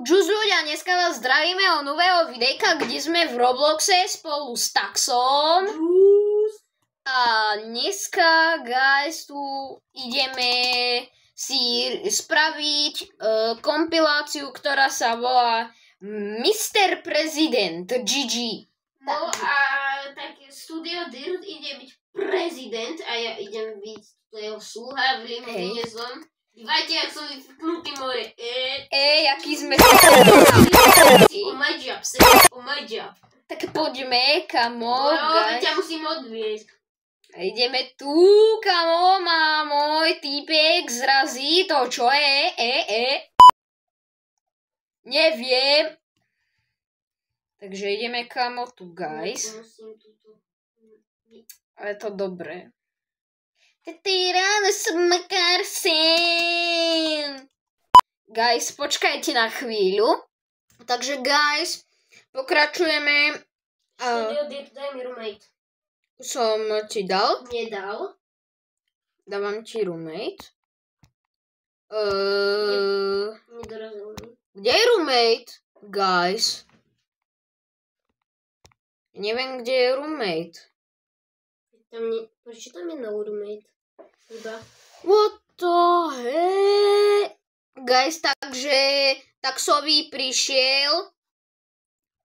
Čus ľudia, dneska vás zdravíme o nového videjka, kde sme v Robloxe spolu s Taxom. A dneska, guys, tu ideme si spraviť kompiláciu, ktorá sa volá Mr. Prezident GG. No a tak Studio Dirt ide byť prezident a ja idem byť jeho sluha v limuzíne zlom. Dívajte, jak som vyfknutý more. Aký sme On my job, on my job. Tak poďme, kamo, No, guys. ťa musím odviesť. A ideme tu, kamo, má môj týpek zrazí to, čo je, Neviem. Takže ideme, kamo, tu, guys. Musím túto. Ale to dobré. Ráno som makár sem. Guys, počkajte na chvíľu. Takže, guys, pokračujeme. Studio Dirt, daj mi roommate. Som ti dal. Nedal. Dávam ti roommate. Nedorozumiem. Kde je roommate, guys? Neviem, kde je roommate. Prečo tam je no roommate? Iba. What the heck? Guys, takže Taxovi prišiel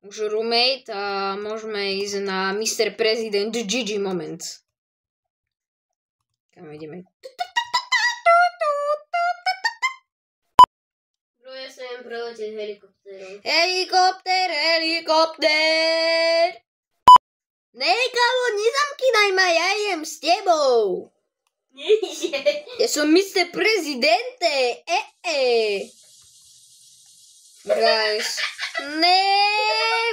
už roommate a môžeme ísť na Mr. President GG moment. Kam ideme? Bro, ja sa viem preletieť helikoptérom. Helikopter! Nej, kámo, nezamkínaj ma, ja idem s tebou. Nejde. Ja som Mr. Prezidente. Guys.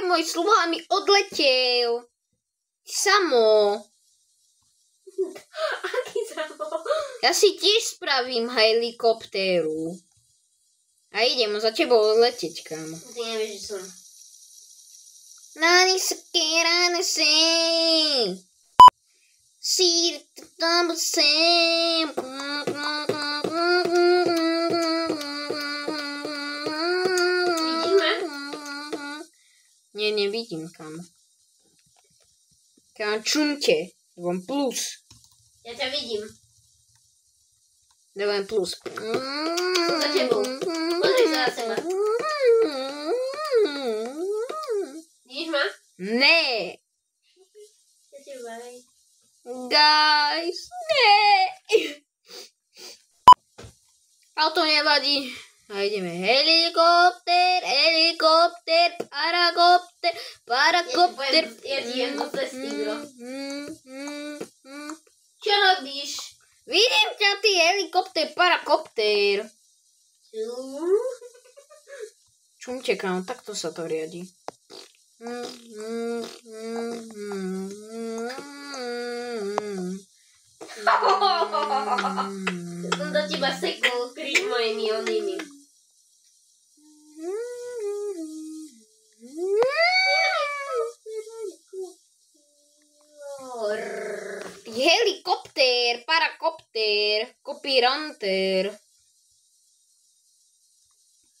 Môj sluha mi odletel. Samo. Aký samo? Ja si tiež spravím helikoptéru. A idem za tebou leteť, kámo. Ty nevieš, že som. Nani sakirane sem. Sir tam sem. Nie, nevidím, kámo. Kámo, čunte. Dávam plus. Ja ťa vidím. Dávam plus. Som za tebou. Pozri sa na seba. Vidíš ma? Ne. Ja ti baj. Guys, ne. Ale to nevadí. A ideme helikopter, parakopter. Ja ti jem do cesty, bro. Čo robíš? Vidím ťa, ty helikopter, parakopter. Čumte, kámo, takto sa to riadi. Som do teba sekol kríž mojimi onými. Helikopter, parakopter, kopíranter.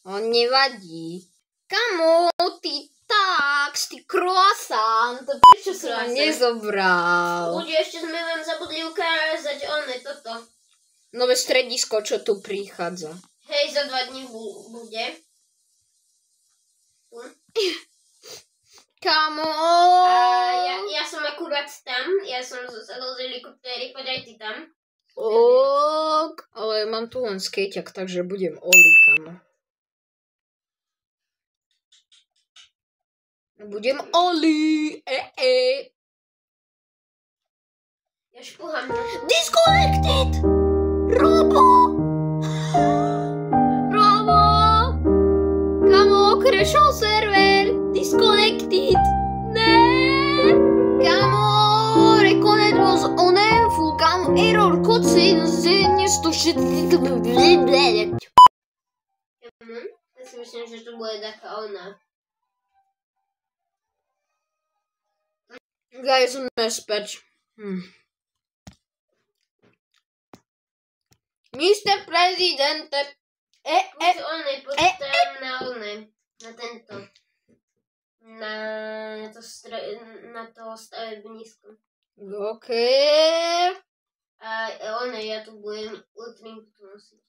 On nevadí. Kamo, ty tax, ty croissant, prečo som ho nezobral? Ľudia, ešte sme vám zabudli ukázať toto. Nové stredisko, čo tu prichádza. Hej, za 2 dní bude. Kamo! A ja som akurát tam, ja som zasadol z helikoptéry, poď aj ty tam. Ale mám tu len skejťak, takže budem Oli, kamo. Budem Oli, Ja špuhám. Disconnected! Robo! Kamo, crashol server! Disconnected! Ne! Kamo, reconnect was unable. Kamo, error code says Ja si myslím, že to bude taká ona. Guys, sme späť. Mr. Prezidente. Poď tam na oné. stavebníctva. OK. A ja tu budem letrinku tu nosiť.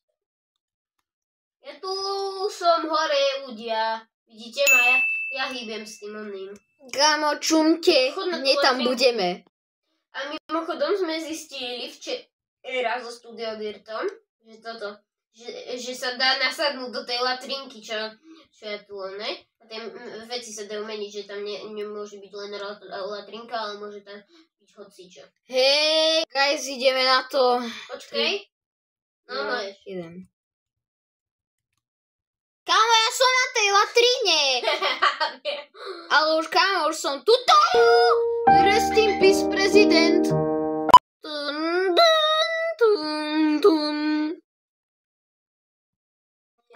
Ja tu som hore, ľudia. Vidíte ma, ja hýbem s tým oným. Kámo, čumte, hneď tam budeme. A mimochodom sme zistili včera so Studio Dirtom, že sa dá nasadnúť do tej latrinky, čo je tu len, ne? A tie veci sa dajú meniť, že tam nemôže byť len latrinka, ale môže tam byť hocičo. Hej, guys, ideme na to. Počkej. No, idem. Kámo, ja som na tej latrine. Ale už, kámo, už som tuto. Rest in peace, prezident.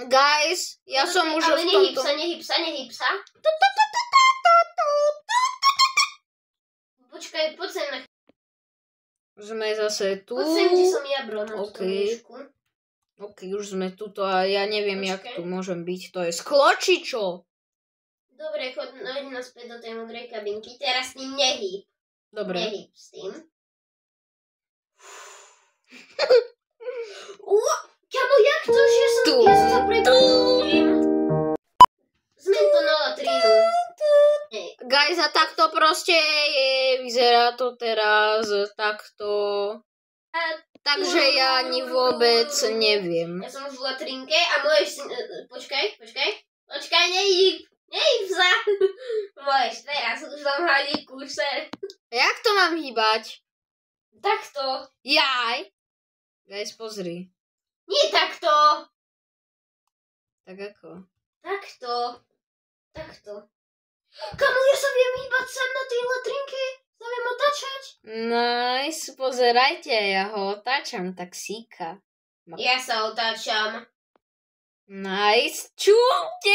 Guys, ja som už v tomto. Ale nehýb sa. Počkaj, poď sem na... Sme zase tu. Poď sem, kde som jabro na túto myšku. OK, už sme tuto a ja neviem, jak tu môžem byť. To je sklo, či čo? Dobre, choď naspäť do tej modrej kabinky. Teraz s tým nehýb. Dobre. Nehýb s tým. Kámo, jak to, že ja sa prekúpim? Zmen to na latrinu. Guys, a takto proste je, vyzerá to teraz takto. Takže ja ani vôbec neviem. Ja som už v latrinke a môžeš si... Počkaj, nehýb sa. Môžeš teraz už tam hadiť kurser. Jak to mám hýbať? Takto. Jaj. Guys, pozri. Nie takto. Tak ako? Takto. Kamo, ja sa viem hýbať sem na tej latrinke. Sa viem otáčať. Nice, pozerajte, ja ho otáčam, taxíka. Ja sa otáčam. Nice, čumte,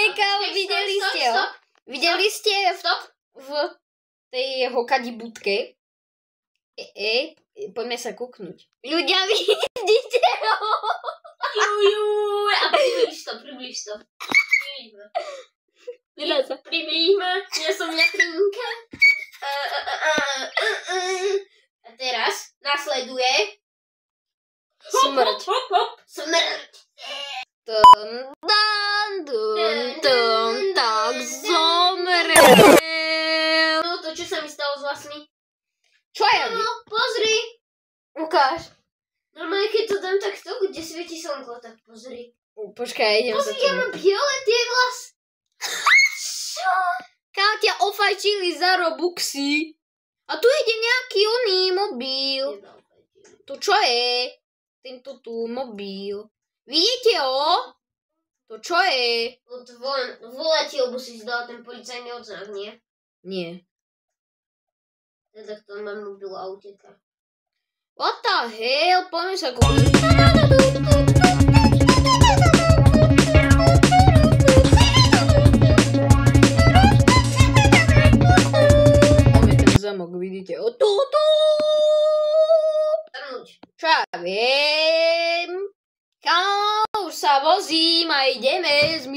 videli ste ho? Videli ste v tej jeho kadibudke? Poďme sa kúknuť. Ľudia, vidíte ho? A priblíž to. Priblíž ma, ja som latrinka. A teraz nasleduje smrť. Smrť. Tak zomrel. No to, čo sa mi stalo z vlastný? Čo je? No, pozri. Ukáž. Normálne, keď to dám takto, kde svieti slnko, tak pozri. Počkaj, idem sa ja mám biele tie vlasy. Čo? Kámo, ťa ofajčili za Robuxy. A tu ide nejaký oný mobil. Tu čo je? Tento tu mobil. Vidíte ho? To čo je? Voláte, lebo si zdal ten policajný odznak, nie? Nie. Teda to mám mobil a uteka. What the hell? Poďme sa kúpiť. Zamok, vidíte? O tu. Čo ja viem? Kámo, už sa vozím a ideme z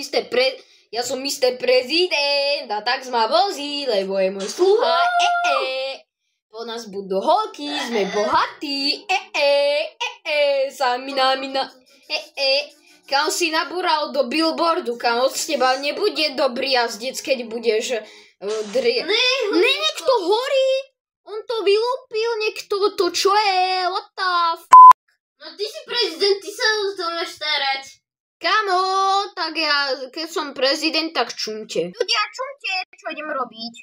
Ja som Mr. Prezident a tak ma vozí, lebo je môj sluha. Po nás budú holky, sme bohatí. Samina. Kámo, si nabúral do billboardu, kámo, od teba nebude dobrý jazdec, keď budeš... Ne, niekto horí. On to vylúpil, niekto to čo je? What the No ty si prezident, ty sa o to máš starať. Kamo, tak ja, keď som prezident, tak čumte. Ľudia, čumte, čo idem robiť.